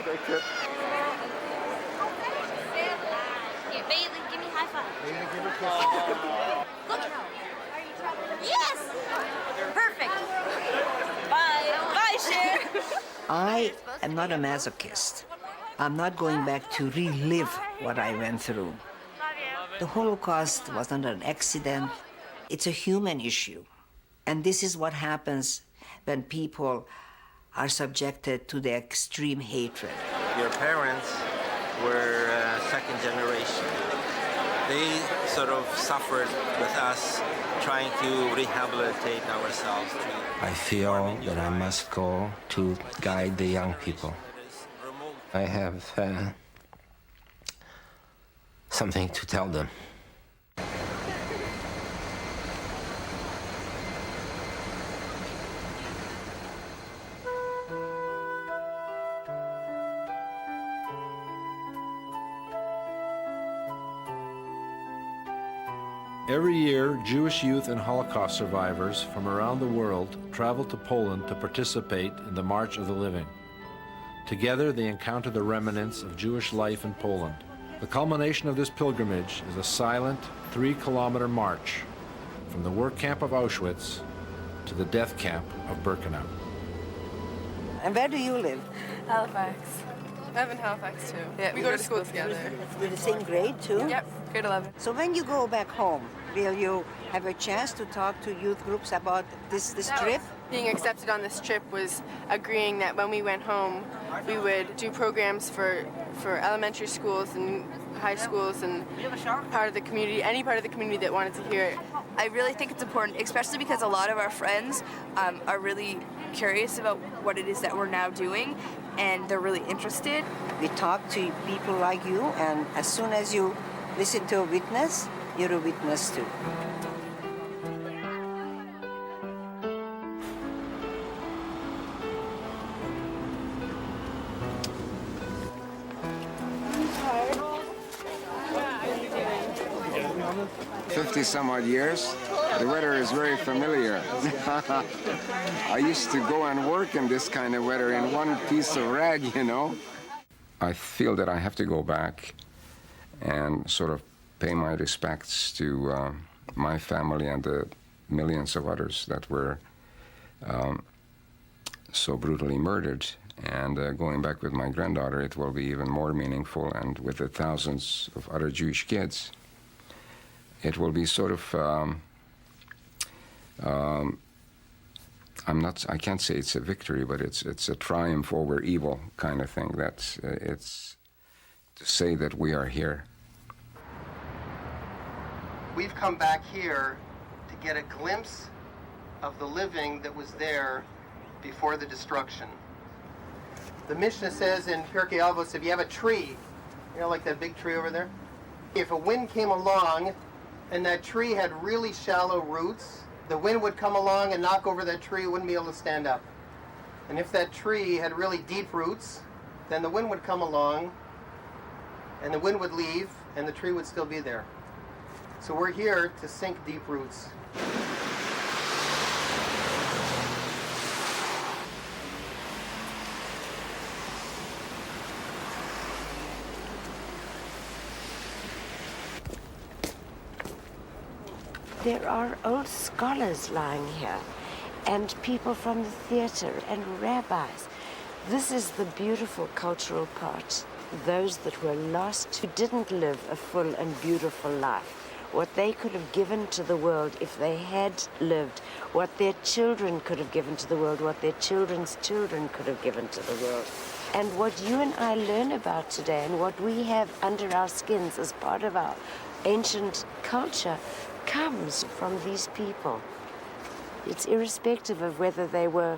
Thank you. Here, Bailey, give me a high five. Bailey, give her a kiss. Look. Yes! Perfect. Bye. Bye, Cher. I am not a masochist. I'm not going back to relive what I went through. The Holocaust was not an accident. It's a human issue. And this is what happens when people are subjected to the extreme hatred. Your parents were second generation. They sort of suffered with us trying to rehabilitate ourselves. I feel that I must go to guide the young people. I have something to tell them. Every year, Jewish youth and Holocaust survivors from around the world travel to Poland to participate in the March of the Living. Together, they encounter the remnants of Jewish life in Poland. The culmination of this pilgrimage is a silent 3-kilometer march from the work camp of Auschwitz to the death camp of Birkenau. And where do you live? Halifax. I live in Halifax too. Yeah, we go to school together. You're the same grade too? Yep, grade 11. So when you go back home, will you have a chance to talk to youth groups about this trip? Being accepted on this trip was agreeing that when we went home, we would do programs for elementary schools and high schools and part of the community, any part of the community that wanted to hear it. I really think it's important, especially because a lot of our friends are really curious about what it is that we're now doing, and they're really interested. We talk to people like you, and as soon as you listen to a witness, you're a witness too. Some odd years, the weather is very familiar. I used to go and work in this kind of weather in one piece of rag, you know. I feel that I have to go back and sort of pay my respects to my family and the millions of others that were so brutally murdered. And going back with my granddaughter, it will be even more meaningful, and with the thousands of other Jewish kids. It will be sort of, I can't say it's a victory, but it's a triumph over evil kind of thing. It's to say that we are here. We've come back here to get a glimpse of the living that was there before the destruction. The Mishnah says in P.O.W, if you have a tree, you know, like that big tree over there, if a wind came along and that tree had really shallow roots, the wind would come along and knock over that tree, it wouldn't be able to stand up. And if that tree had really deep roots, then the wind would come along and the wind would leave and the tree would still be there. So we're here to sink deep roots. There are old scholars lying here, and people from the theater, and rabbis. This is the beautiful cultural part. Those that were lost, who didn't live a full and beautiful life. What they could have given to the world if they had lived. What their children could have given to the world. What their children's children could have given to the world. And what you and I learn about today, and what we have under our skins as part of our ancient culture, comes from these people. It's irrespective of whether they were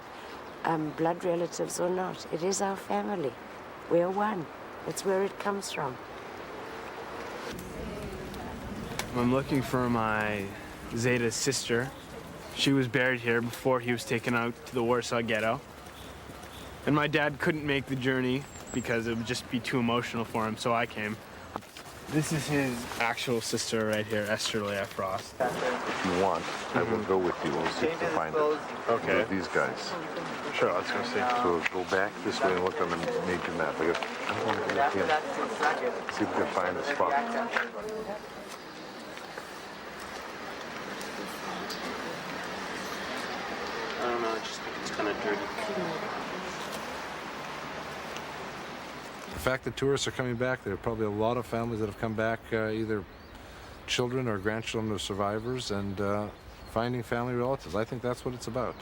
blood relatives or not. It is our family. We're one. That's where it comes from. I'm looking for my Zeta's sister. She was buried here before he was taken out to the Warsaw ghetto. And my dad couldn't make the journey because it would just be too emotional for him, so I came. This is his actual sister right here, Esther Leah Frost. If you want, I will go with you. We'll see if we find it. Okay. With these guys. Sure, let's go see. So go back this way and look on the major map. I want to get him. See if we can find a spot. I don't know, I just think it's kind of dirty. The fact that tourists are coming back, there are probably a lot of families that have come back, either children or grandchildren of survivors, and finding family relatives. I think that's what it's about.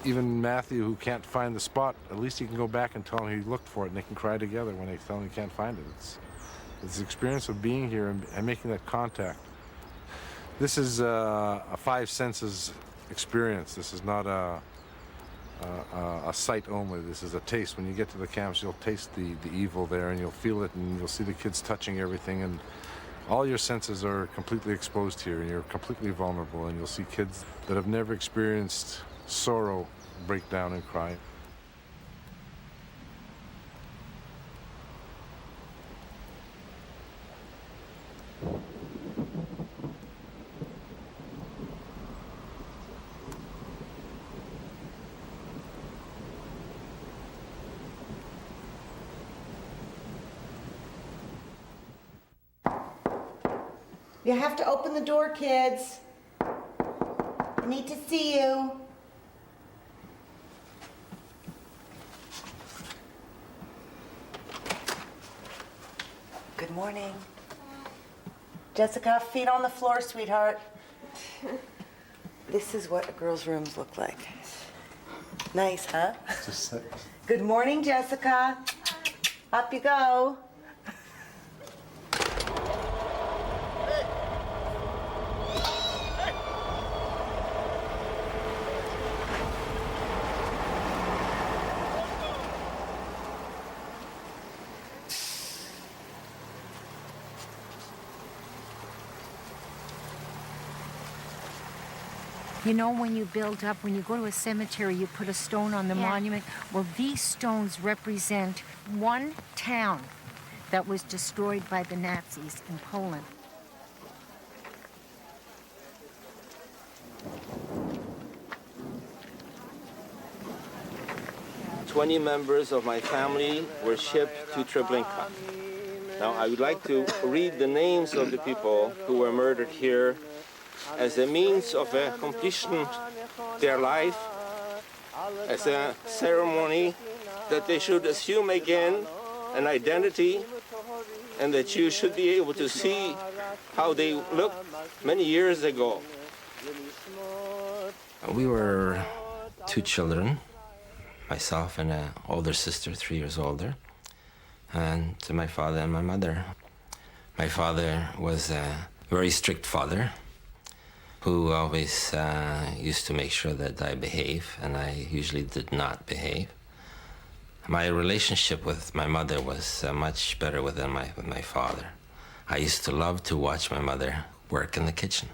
Even Matthew, who can't find the spot, at least he can go back and tell him he looked for it, and they can cry together when they tell him he can't find it. It's the experience of being here and making that contact. This is a five senses experience. This is not a sight only. This is a taste. When you get to the camps, you'll taste the evil there, and you'll feel it, and you'll see the kids touching everything, and all your senses are completely exposed here, and you're completely vulnerable, and you'll see kids that have never experienced sorrow break down and cry. You have to open the door, kids. I need to see you. Good morning. Jessica, feet on the floor, sweetheart. This is what a girl's rooms look like. Nice, huh? Good morning, Jessica. Up you go. You know, when you build up, when you go to a cemetery, you put a stone on the monument. Well, these stones represent one town that was destroyed by the Nazis in Poland. "20 members of my family were shipped to Treblinka." Now, I would like to read the names of the people who were murdered here as a means of completion their life, as a ceremony that they should assume again an identity, and that you should be able to see how they looked many years ago. We were two children, myself and an older sister, 3 years older, and my father and my mother. My father was a very strict father who always used to make sure that I behave, and I usually did not behave. My relationship with my mother was much better with my father. I used to love to watch my mother work in the kitchen.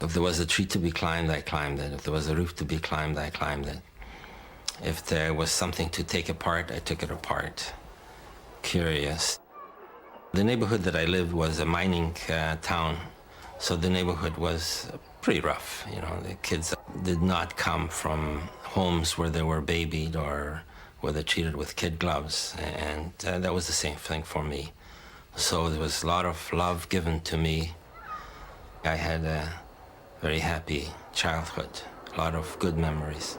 If there was a tree to be climbed, I climbed it. If there was a roof to be climbed, I climbed it. If there was something to take apart, I took it apart. Curious. The neighborhood that I lived was a mining town. So the neighborhood was pretty rough. You know, the kids did not come from homes where they were babied or where they're treated with kid gloves, and that was the same thing for me. So there was a lot of love given to me. I had a very happy childhood, a lot of good memories.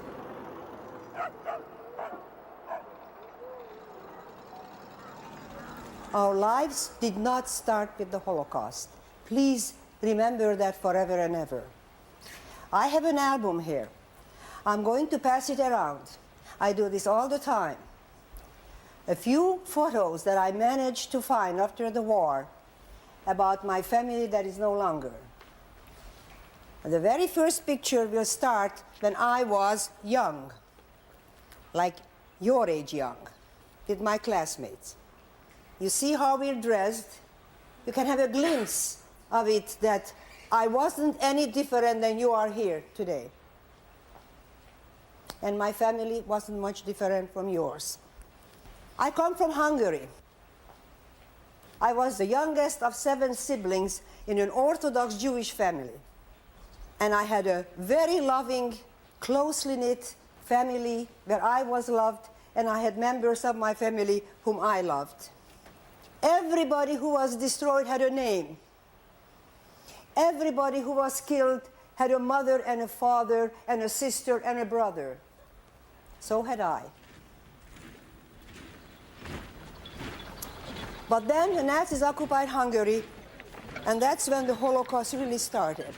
Our lives did not start with the Holocaust. Please remember that forever and ever. I have an album here. I'm going to pass it around. I do this all the time. A few photos that I managed to find after the war about my family that is no longer. The very first picture will start when I was young, like your age young, with my classmates. You see how we're dressed? You can have a glimpse of it that I wasn't any different than you are here today. And my family wasn't much different from yours. I come from Hungary. I was the youngest of 7 siblings in an Orthodox Jewish family. And I had a very loving, closely knit family where I was loved, and I had members of my family whom I loved. Everybody who was destroyed had a name. Everybody who was killed had a mother and a father and a sister and a brother. So had I. But then the Nazis occupied Hungary, and that's when the Holocaust really started.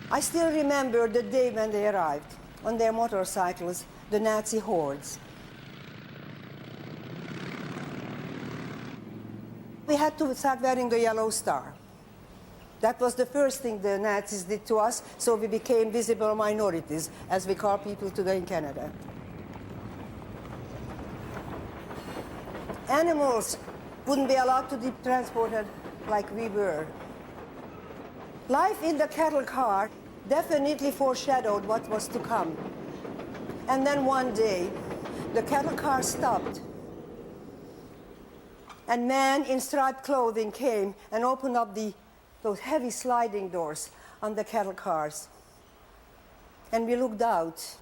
I still remember the day when they arrived on their motorcycles, the Nazi hordes. We had to start wearing the yellow star. That was the first thing the Nazis did to us, so we became visible minorities, as we call people today in Canada. Animals wouldn't be allowed to be transported like we were. Life in the cattle car definitely foreshadowed what was to come. And then one day, the cattle car stopped. And men in striped clothing came and opened up those heavy sliding doors on the cattle cars. And we looked out.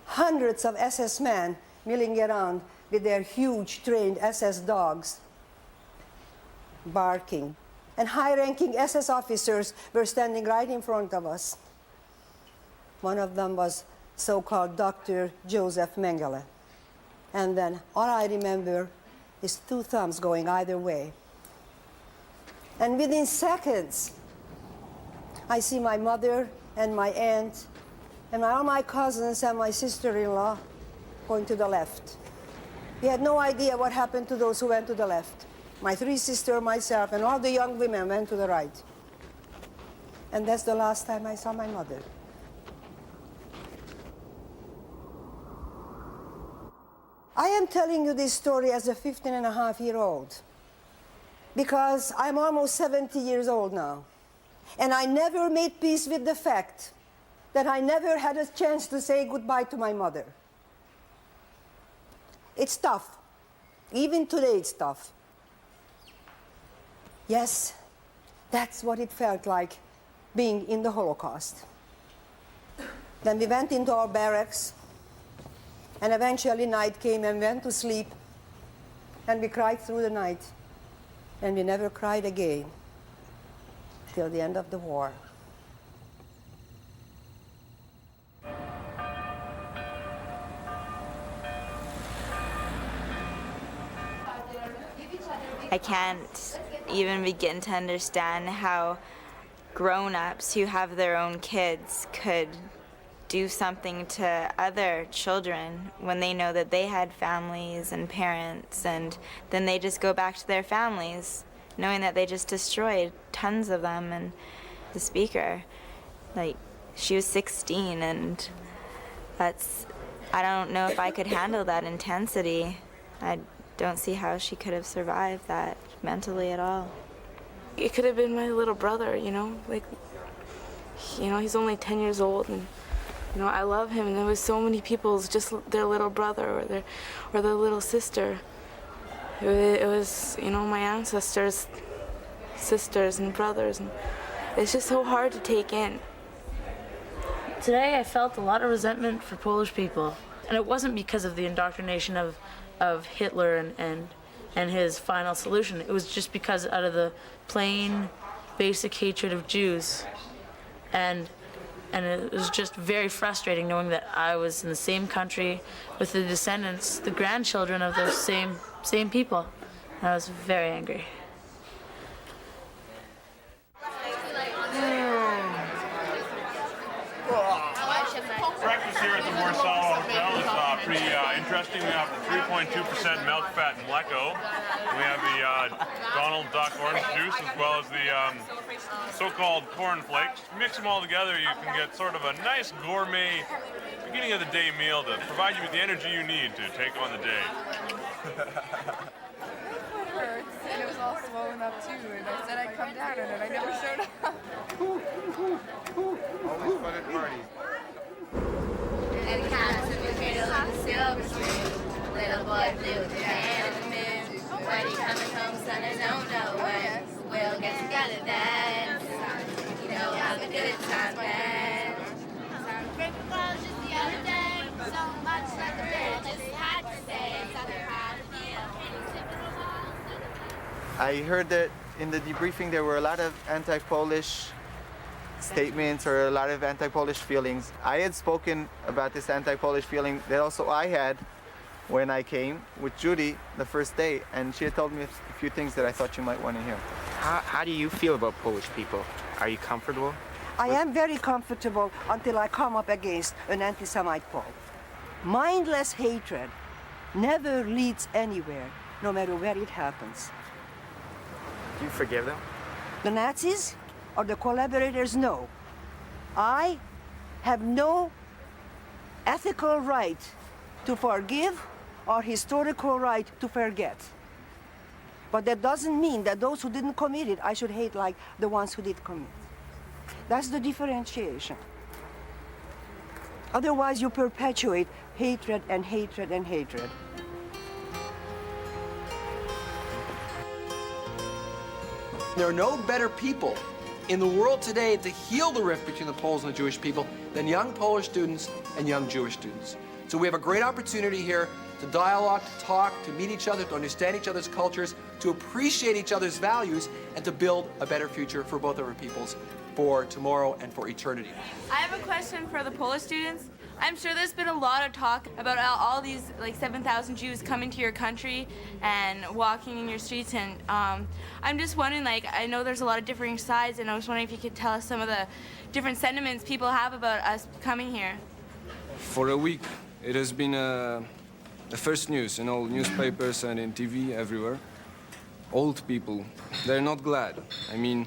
Hundreds of SS men milling around with their huge trained SS dogs, barking. And high-ranking SS officers were standing right in front of us. One of them was so-called Dr. Joseph Mengele. And then all I remember is 2 thumbs going either way. And within seconds, I see my mother and my aunt and all my cousins and my sister-in-law going to the left. We had no idea what happened to those who went to the left. My 3 sisters, myself, and all the young women went to the right. And that's the last time I saw my mother. I am telling you this story as a 15-and-a-half-year-old because I'm almost 70 years old now. And I never made peace with the fact that I never had a chance to say goodbye to my mother. It's tough. Even today it's tough. Yes, that's what it felt like being in the Holocaust. Then we went into our barracks, and eventually night came and went to sleep, and we cried through the night, and we never cried again till the end of the war. I can't even begin to understand how grown-ups who have their own kids could do something to other children when they know that they had families and parents, and then they just go back to their families knowing that they just destroyed tons of them. And the speaker, like, she was 16, and I don't know if I could handle that intensity. I don't see how she could have survived that mentally at all. It could have been my little brother, you know, he's only 10 years old, and I love him, and there was so many people, just their little brother or their little sister. It was, my ancestors, sisters and brothers, and it's just so hard to take in. Today I felt a lot of resentment for Polish people, and it wasn't because of the indoctrination of Hitler and his final solution. It was just because out of the plain, basic hatred of Jews. And it was just very frustrating knowing that I was in the same country with the descendants, the grandchildren of those same people. And I was very angry. Breakfast here at the Warsaw Hotel is pretty interesting. We have the 3.2% milk, fat, and mleko. We have the Donald Duck orange juice, as well as the so-called corn flakes. Mix them all together, you can get sort of a nice gourmet beginning of the day meal to provide you with the energy you need to take on the day. It hurts, and it was all swollen up too, and I said I'd come down, and then I never showed up. Always fun at parties. And the cats in the cradle of the silver spoon. Little boy blue, the man in the moon. When he coming home, I heard that in the debriefing there were a lot of anti-Polish statements or a lot of anti-Polish feelings. I had spoken about this anti-Polish feeling that also I had when I came with Judy the first day, and she had told me a few things that I thought you might want to hear. How do you feel about Polish people? Are you comfortable? I am very comfortable until I come up against an anti-Semite Pole. Mindless hatred never leads anywhere, no matter where it happens. Do you forgive them? The Nazis or the collaborators? No. I have no ethical right to forgive or historical right to forget. But that doesn't mean that those who didn't commit it, I should hate like the ones who did commit. That's the differentiation. Otherwise, you perpetuate hatred and hatred and hatred. There are no better people in the world today to heal the rift between the Poles and the Jewish people than young Polish students and young Jewish students. So we have a great opportunity here to dialogue, to talk, to meet each other, to understand each other's cultures, to appreciate each other's values, and to build a better future for both of our peoples, for tomorrow and for eternity. I have a question for the Polish students. I'm sure there's been a lot of talk about all these like 7,000 Jews coming to your country and walking in your streets, and I'm just wondering, like, I know there's a lot of differing sides, and I was wondering if you could tell us some of the different sentiments people have about us coming here. For a week, it has been the first news in all newspapers and in TV everywhere. Old people, they're not glad. I mean,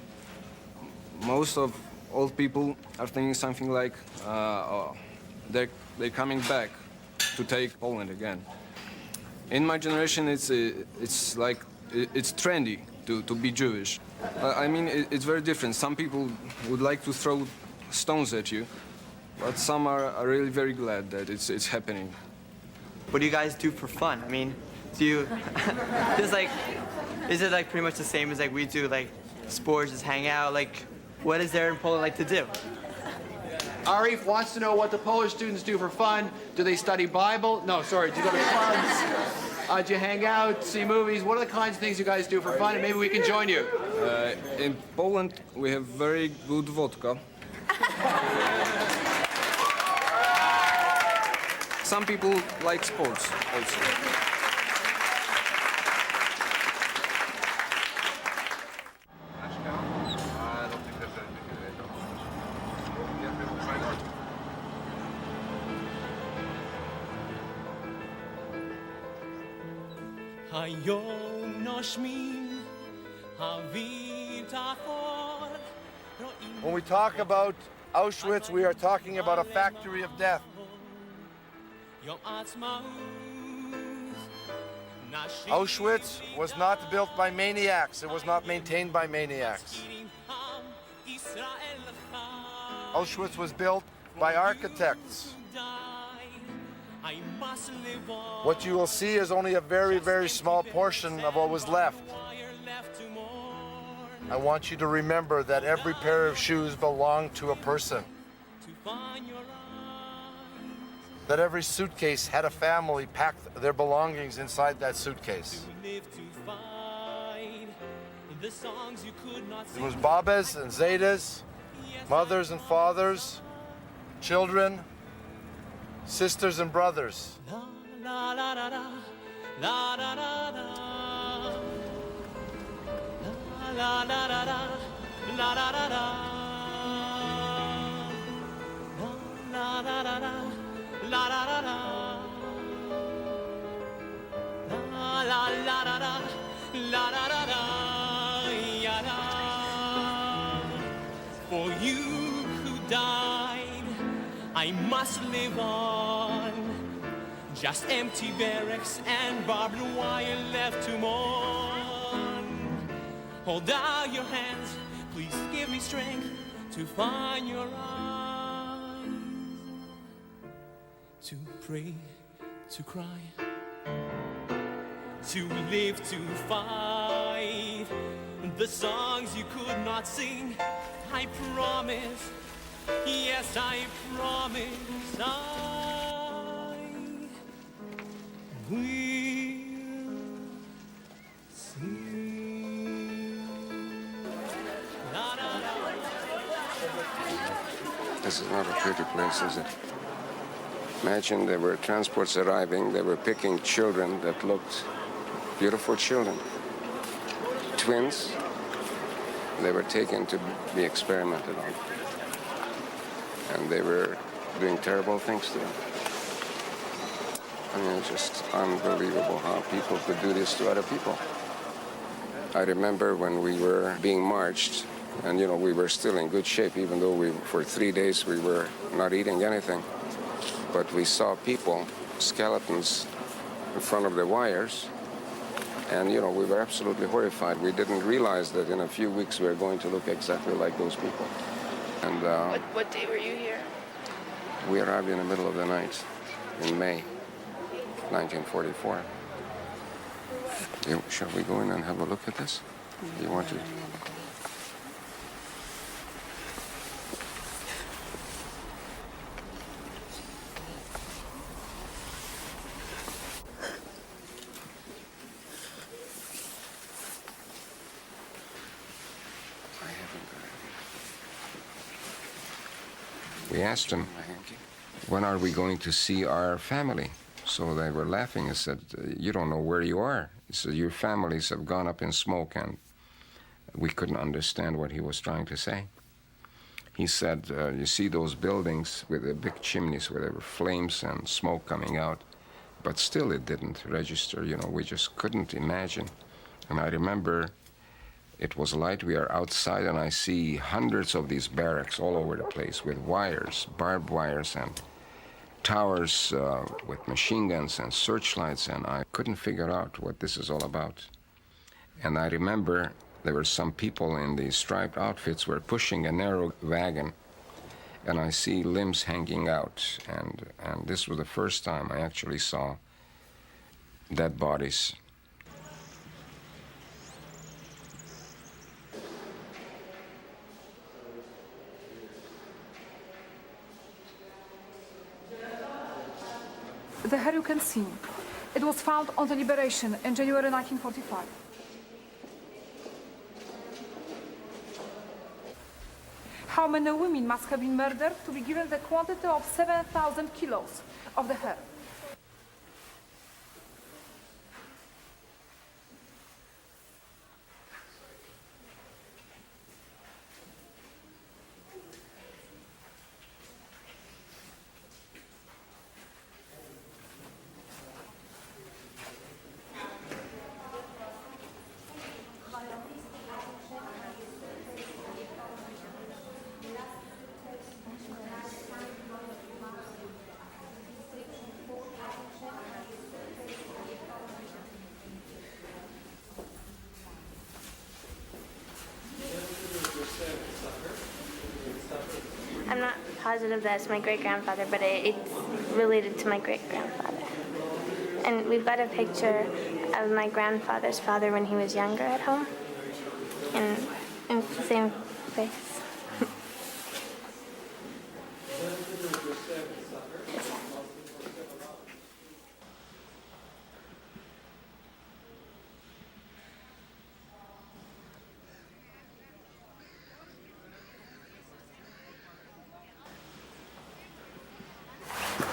most of old people are thinking something like, they're coming back to take Poland again. In my generation, it's trendy to be Jewish. I mean, it's very different. Some people would like to throw stones at you, but some are really very glad that it's happening. What do you guys do for fun? I mean, do you is it like pretty much the same as like we do, like sports, just hang out? Like, what is there in Poland like to do? Arif wants to know what the Polish students do for fun. Do they study Bible? No, sorry, do you go to clubs? Do you hang out, see movies? What are the kinds of things you guys do for fun? And maybe we can join you. In Poland, we have very good vodka. Some people like sports also. When we talk about Auschwitz, we are talking about a factory of death. Auschwitz was not built by maniacs. It was not maintained by maniacs. Auschwitz was built by architects. What you will see is only a very, very small portion of what was left. I want you to remember that every pair of shoes belonged to a person. That every suitcase had a family packed their belongings inside that suitcase. It was babas and zaydas, mothers and fathers, children, sisters and brothers. For you who died, I must live on. Just empty barracks and barbed wire left to mourn. Hold out your hands, please give me strength to find your eyes. To pray, to cry, to live, to fight. The songs you could not sing, I promise, yes, I promise, I will sing. This is not a pretty place, is it? Imagine there were transports arriving. They were picking children that looked beautiful children. Twins. They were taken to be experimented on. And they were doing terrible things to them. I mean, it's just unbelievable how people could do this to other people. I remember when we were being marched, and we were still in good shape, even though for 3 days we were not eating anything. But we saw people, skeletons, in front of the wires, and we were absolutely horrified. We didn't realize that in a few weeks we were going to look exactly like those people. And What day were you here? we arrived in the middle of the night in May 1944. Shall we go in and have a look at this? You want to? We asked him, when are we going to see our family? So they were laughing and said, you don't know where you are. He said, your families have gone up in smoke, and we couldn't understand what he was trying to say. He said, you see those buildings with the big chimneys where there were flames and smoke coming out, but still it didn't register, we just couldn't imagine. And I remember it was light, we are outside, and I see hundreds of these barracks all over the place with wires, barbed wires, and towers with machine guns and searchlights, and I couldn't figure out what this is all about. And I remember there were some people in these striped outfits were pushing a narrow wagon, and I see limbs hanging out, and this was the first time I actually saw dead bodies. The hair you can see, it was found on the liberation in January 1945. How many women must have been murdered to be given the quantity of 7,000 kilos of the hair? I'm not positive that it's my great-grandfather, but it's related to my great-grandfather. And we've got a picture of my grandfather's father when he was younger at home. And it's the same face.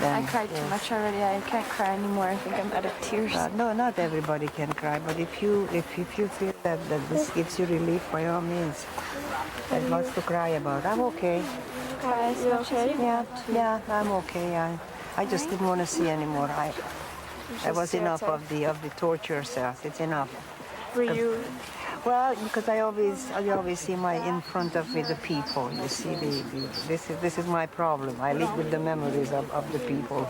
I cried too much already. I can't cry anymore. I think I'm out of tears. No, not everybody can cry, but if you feel that this gives you relief, by all means, there's lots to cry about. I'm okay. Cry as much as you want to. Yeah, I'm okay. I just didn't want to see anymore. I was enough of the torture cells. It's enough. Were you? Well, because I always see in front of me the people. You see, this is my problem. I live with the memories of the people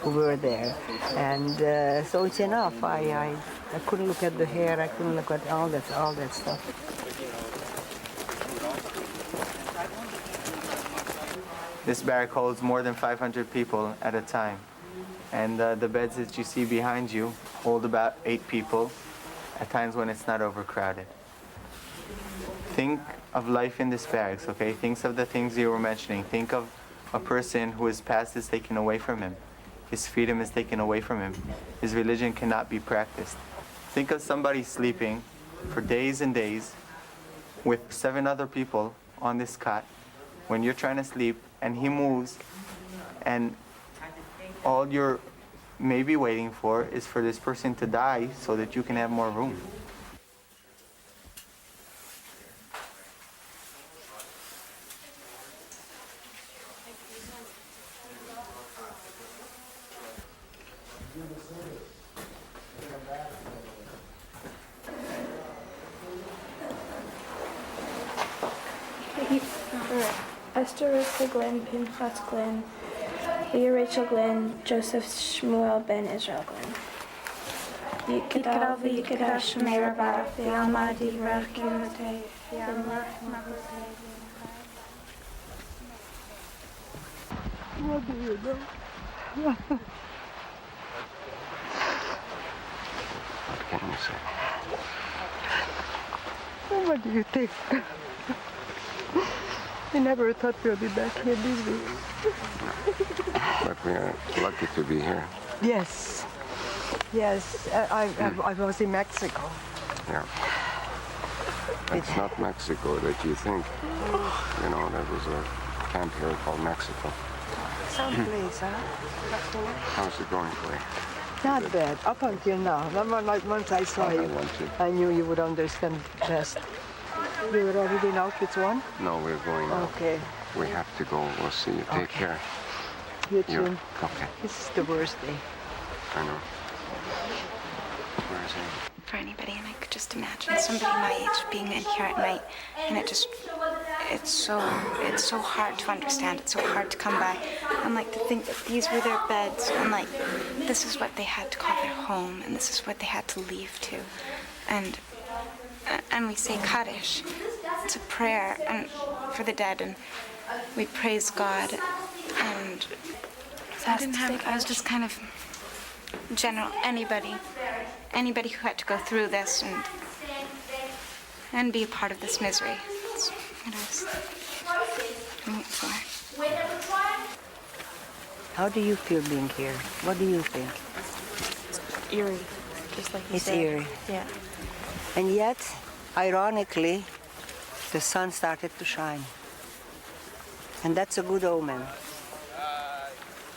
who were there, and so it's enough. I couldn't look at the hair. I couldn't look at all that stuff. This barrack holds more than 500 people at a time, and the beds that you see behind you hold about 8 people. At times when it's not overcrowded. Think of life in this barracks, okay? Think of the things you were mentioning. Think of a person whose past is taken away from him. His freedom is taken away from him. His religion cannot be practiced. Think of somebody sleeping for days and days with 7 other people on this cot, when you're trying to sleep and he moves, and all you're maybe waiting for is for this person to die so that you can have more room. Esther Rivka Glenn, Pinchas Glenn, Leah Rachel Glenn, Joseph Shmuel Ben Israel Glenn. Yikadal v'yikadash Merabah v'almadi v'arkimatei v'amlach mabotei. What do you know? What can you say? What do you think? I never thought we'll be back here, did we? But we are lucky to be here. Yes. Yes. I was in Mexico. Yeah. It's not Mexico that you think. You know, there was a camp here called Mexico. Someplace, huh? How's it going, Clay? Not bad, up until now. Once I saw you, I knew you would understand best. You were already in Auschwitz 1? No, we're going now. Okay. We have to go. We'll see you. Take care. You too. Okay. This is the worst day. I know. Where is he? For anybody, and I could just imagine somebody my age being in here at night, and it's so hard to understand. It's so hard to come by. And like to think that these were their beds, and like this is what they had to call their home, and this is what they had to leave to, and we say Kaddish. It's a prayer and for the dead, and we praise God. And I was just kind of general, anybody who had to go through this and be a part of this misery. It's what I was doing it for. How do you feel being here? What do you think? It's eerie, just like you It's said. eerie. Yeah. And yet, ironically, the sun started to shine. And that's a good omen.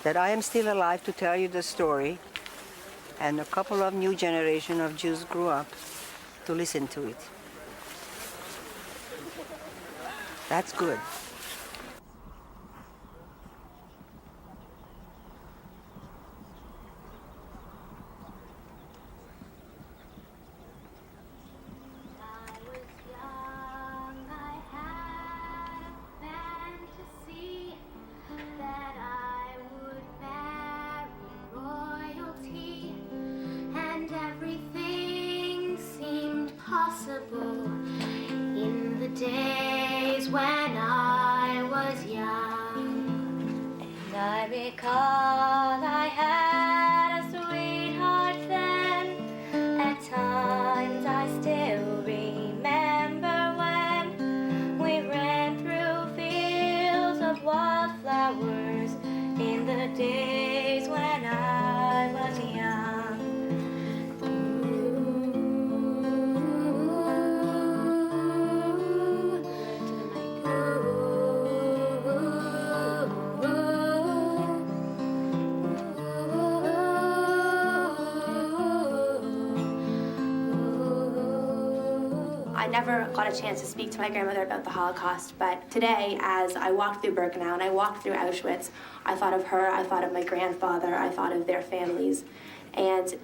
That I am still alive to tell you the story, and a couple of new generation of Jews grew up to listen to it. That's good. In the days when I was young, and I recall I had a sweetheart then. At times I still remember when we ran through fields of wildflowers in the days when I was young. I never got a chance to speak to my grandmother about the Holocaust, but today, as I walked through Birkenau and I walked through Auschwitz, I thought of her, I thought of my grandfather, I thought of their families, and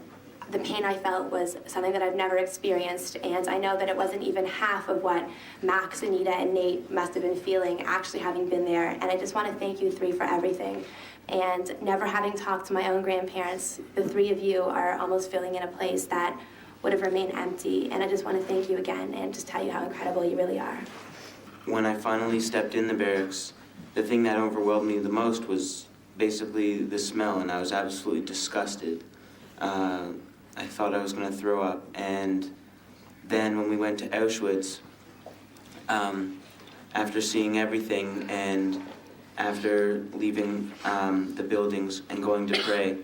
the pain I felt was something that I've never experienced, and I know that it wasn't even half of what Max, Anita, and Nate must have been feeling actually having been there, and I just want to thank you three for everything. And never having talked to my own grandparents, the three of you are almost filling in a place that would have remained empty, and I just want to thank you again and just tell you how incredible you really are. When I finally stepped in the barracks, the thing that overwhelmed me the most was basically the smell, and I was absolutely disgusted. I thought I was going to throw up, and then when we went to Auschwitz, after seeing everything and after leaving the buildings and going to pray,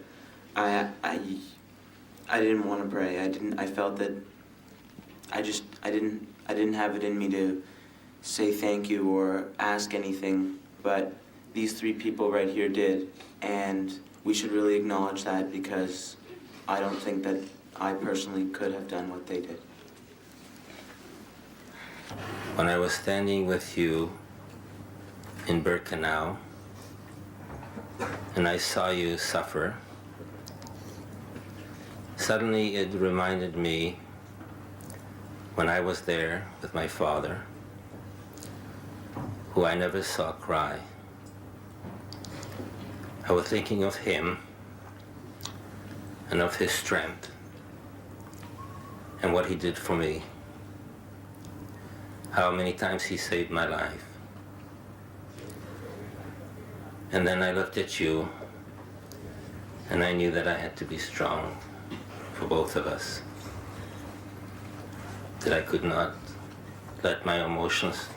I didn't want to pray. I felt that I didn't have it in me say thank you or ask anything, but these three people right here did, and we should really acknowledge that because I don't think that I personally could have done what they did. When I was standing with you in Birkenau and I saw you suffer, suddenly it reminded me when I was there with my father, who I never saw cry. I was thinking of him and of his strength and what he did for me. How many times he saved my life. And then I looked at you and I knew that I had to be strong for both of us. That I could not let my emotions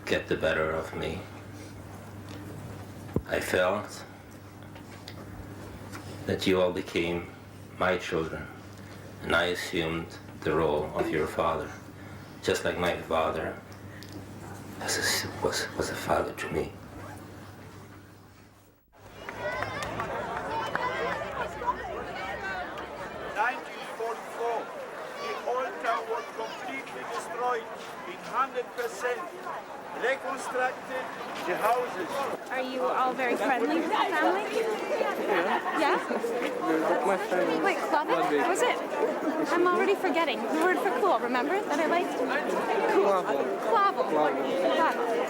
get the better of me. I felt that you all became my children, and I assumed the role of your father, just like my father was a father to me. Reconstructed the houses. Are you all very friendly with the family? Yeah? My friend. Wait, Klave? What was it? I'm already forgetting. The word for cool, remember? That I liked? Cool. Clavel. Clavel.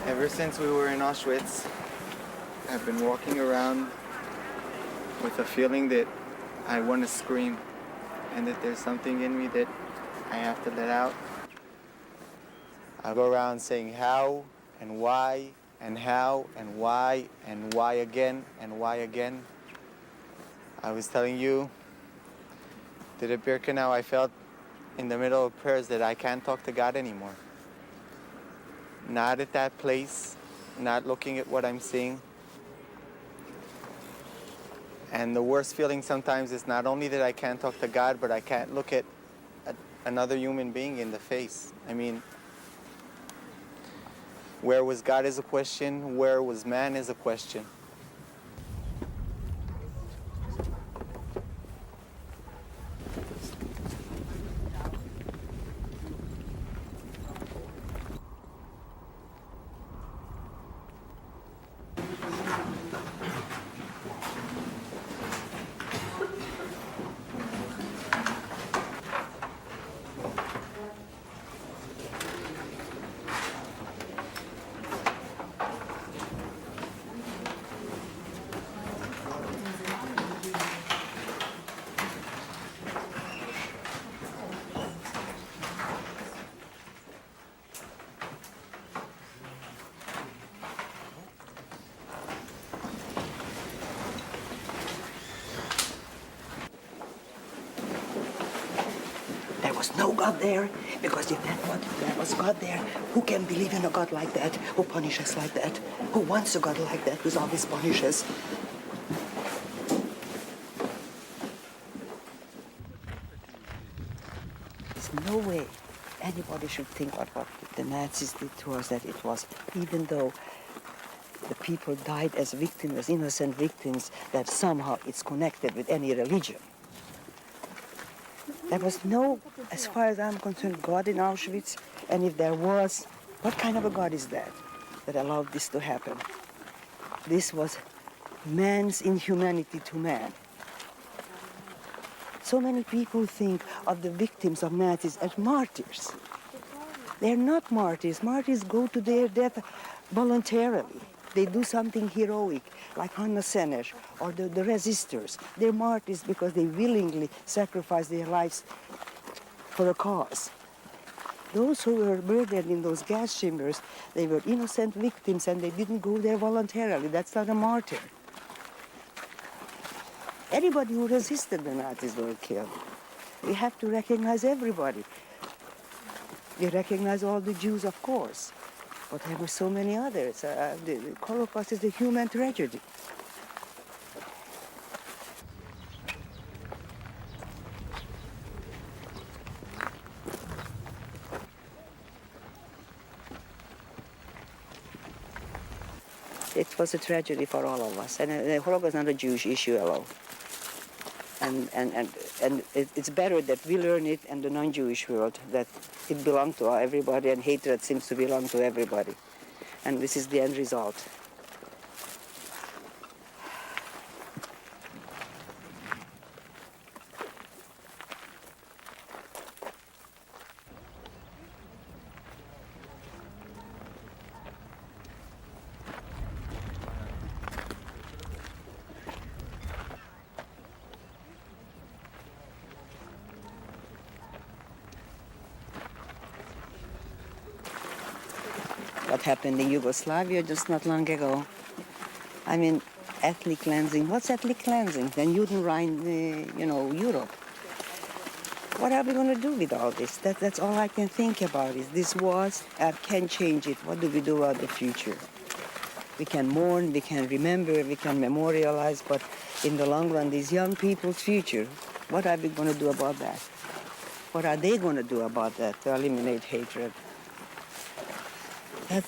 Ever since we were in Auschwitz, I've been walking around with a feeling that I want to scream and that there's something in me that I have to let out. I go around saying how and why and how and why and why again and why again. I was telling you that at Birkenau I felt in the middle of prayers that I can't talk to God anymore. Not at that place, not looking at what I'm seeing. And the worst feeling sometimes is not only that I can't talk to God, but I can't look at another human being in the face. I mean, where was God is a question, where was man is a question. No God there, because if there was God there, who can believe in a God like that, who punishes like that, who wants a God like that, who always punishes? There's no way anybody should think that what the Nazis did to us, that it was, even though the people died as victims, as innocent victims, that somehow it's connected with any religion. There was no, as far as I'm concerned, God in Auschwitz, and if there was, what kind of a God is that allowed this to happen? This was man's inhumanity to man. So many people think of the victims of Nazis as martyrs. They're not martyrs. Martyrs go to their death voluntarily. They do something heroic, like Hannah Sener or the resistors. They're martyrs because they willingly sacrifice their lives for a cause. Those who were murdered in those gas chambers, they were innocent victims and they didn't go there voluntarily. That's not a martyr. Anybody who resisted the Nazis were killed. We have to recognize everybody. We recognize all the Jews, of course, but there were so many others. The Holocaust is a human tragedy. It was a tragedy for all of us, and the Holocaust is not a Jewish issue alone. And it's better that we learn it in the non-Jewish world, that it belongs to everybody, and hatred seems to belong to everybody. And this is the end result. What happened in Yugoslavia just not long ago. I mean, ethnic cleansing. What's ethnic cleansing? Then Judenrein, Europe. What are we going to do with all this? That's all I can think about is this was, can change it. What do we do about the future? We can mourn, we can remember, we can memorialize, but in the long run, these young people's future, what are we going to do about that? What are they going to do about that to eliminate hatred?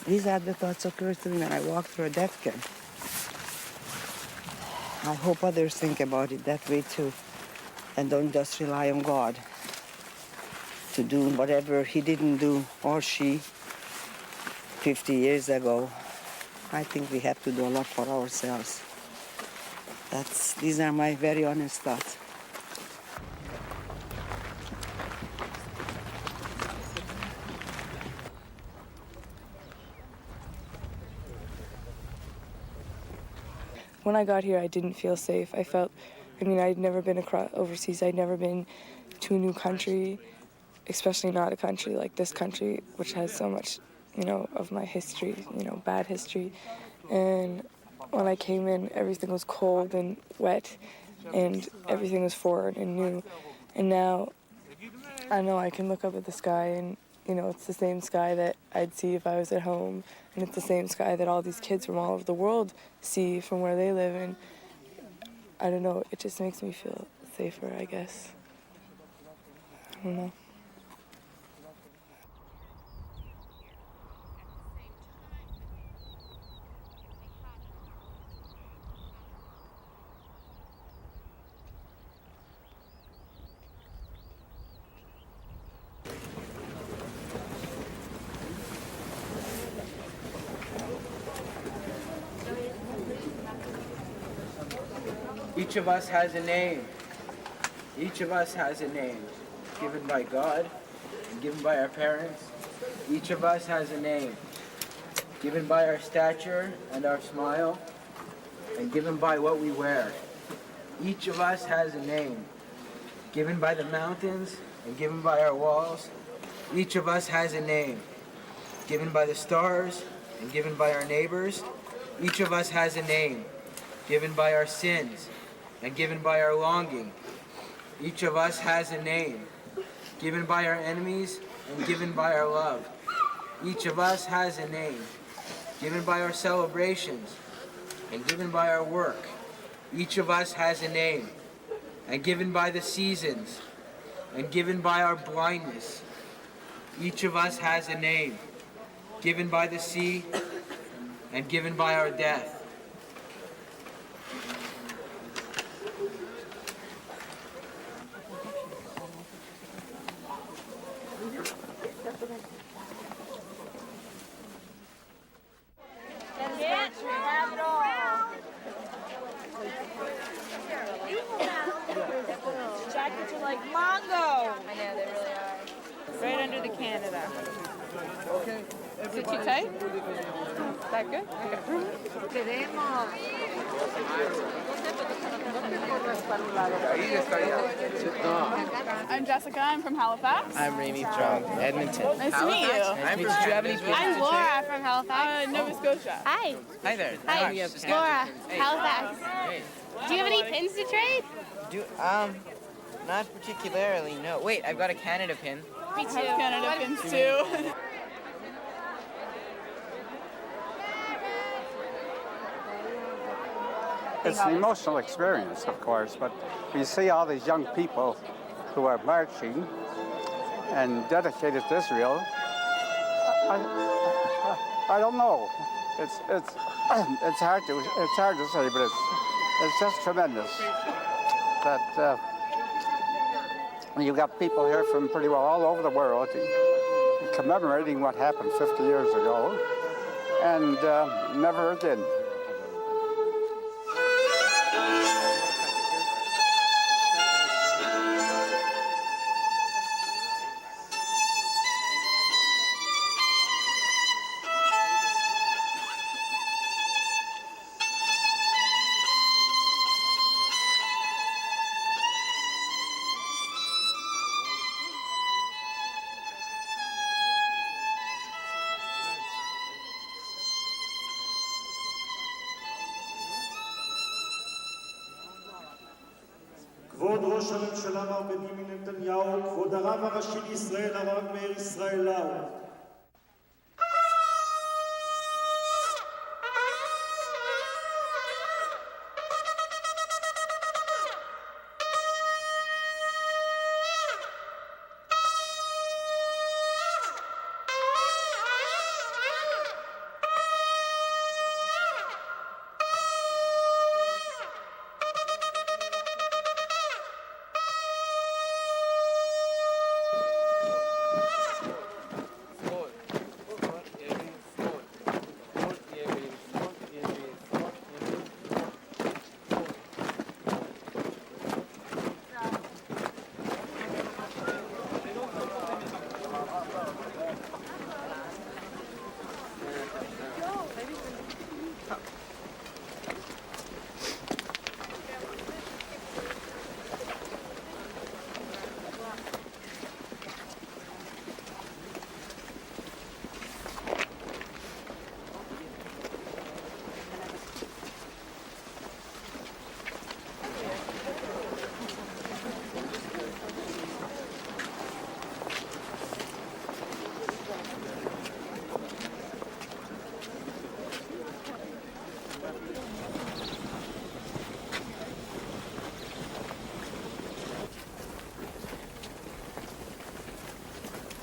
These are the thoughts occur to me when I walk through a death camp. I hope others think about it that way too, and don't just rely on God to do whatever he didn't do, or she, 50 years ago. I think we have to do a lot for ourselves. These are my very honest thoughts. When I got here, I didn't feel safe. I'd never been overseas. I'd never been to a new country, especially not a country like this country, which has so much, of my history, bad history. And when I came in, everything was cold and wet, and everything was foreign and new. And now, I know I can look up at the sky and, it's the same sky that I'd see if I was at home. And it's the same sky that all these kids from all over the world see from where they live. And I don't know, it just makes me feel safer, I guess. I don't know. Each of us has a name. Each of us has a name given by God and given by our parents. Each of us has a name given by our stature and our smile and given by what we wear. Each of us has a name given by the mountains and given by our walls. Each of us has a name given by the stars and given by our neighbors. Each of us has a name given by our sins and given by our longing. Each of us has a name given by our enemies and given by our love. Each of us has a name given by our celebrations and given by our work. Each of us has a name and given by the seasons and given by our blindness. Each of us has a name given by the sea and given by our death. packets are like mango. I know, they really are. Right under the Canada. Okay. Is it too tight? Is that good? Okay. I'm Jessica. I'm from Halifax. I'm Ramy from Edmonton. Nice to meet you. Nice to meet you. Do you have any pins I'm to Laura from Halifax. Nova Scotia. Hi. Hi there. Hi. Gosh. Laura, Hey. Halifax. Hey. Do you have any pins to trade? Not particularly, no. Wait, I've got a Canada pin. Me too. I have Canada pins too. It's an emotional experience, of course, but you see all these young people who are marching and dedicated to Israel. I don't know. It's hard to say, but it's just tremendous that you got people here from pretty well all over the world commemorating what happened 50 years ago, and never again. כבוד ראש הממשלה מר בנימין נתניהו, כבוד הרב הראשי לישראל הרב מאיר ישראל לאו,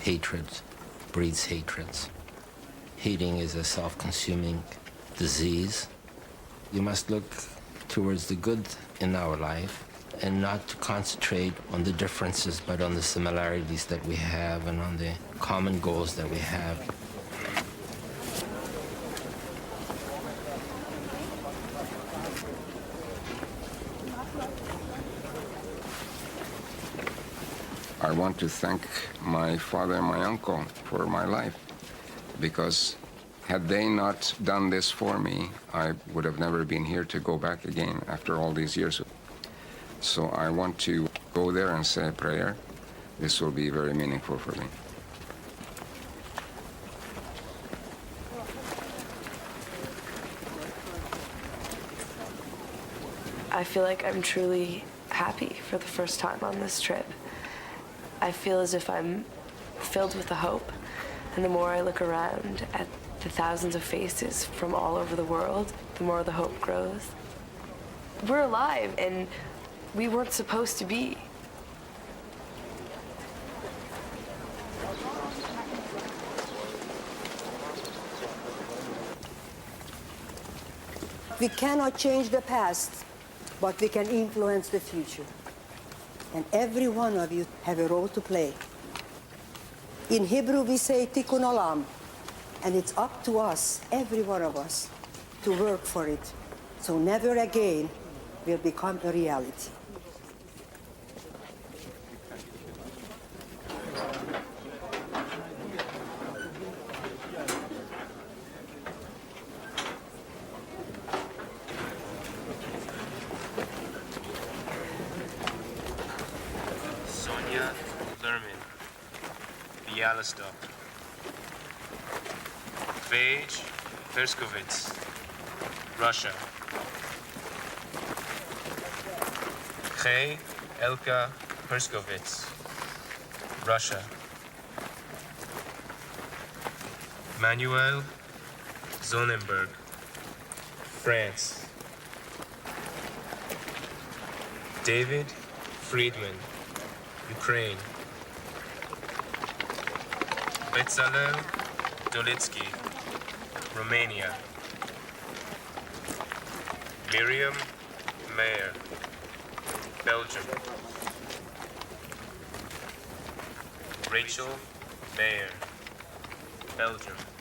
Hatred breeds hatreds. Hating is a self-consuming disease. You must look towards the good in our life and not to concentrate on the differences, but on the similarities that we have and on the common goals that we have. I want to thank my father and my uncle for my life, because had they not done this for me, I would have never been here to go back again after all these years. So I want to go there and say a prayer. This will be very meaningful for me. I feel like I'm truly happy for the first time on this trip. I feel as if I'm filled with a hope, and the more I look around at the thousands of faces from all over the world, the more the hope grows. We're alive, and we weren't supposed to be. We cannot change the past, but we can influence the future. And every one of you have a role to play. In Hebrew, we say tikkun olam, and it's up to us, every one of us, to work for it, so never again will become a reality. Bialystok. Vage Perskovitz, Russia. Che Elka Perskovitz, Russia. Manuel Zonenberg, France. David Friedman, Ukraine. Bezalel Dolitsky, Romania. Miriam Mayer, Belgium. Rachel Mayer, Belgium.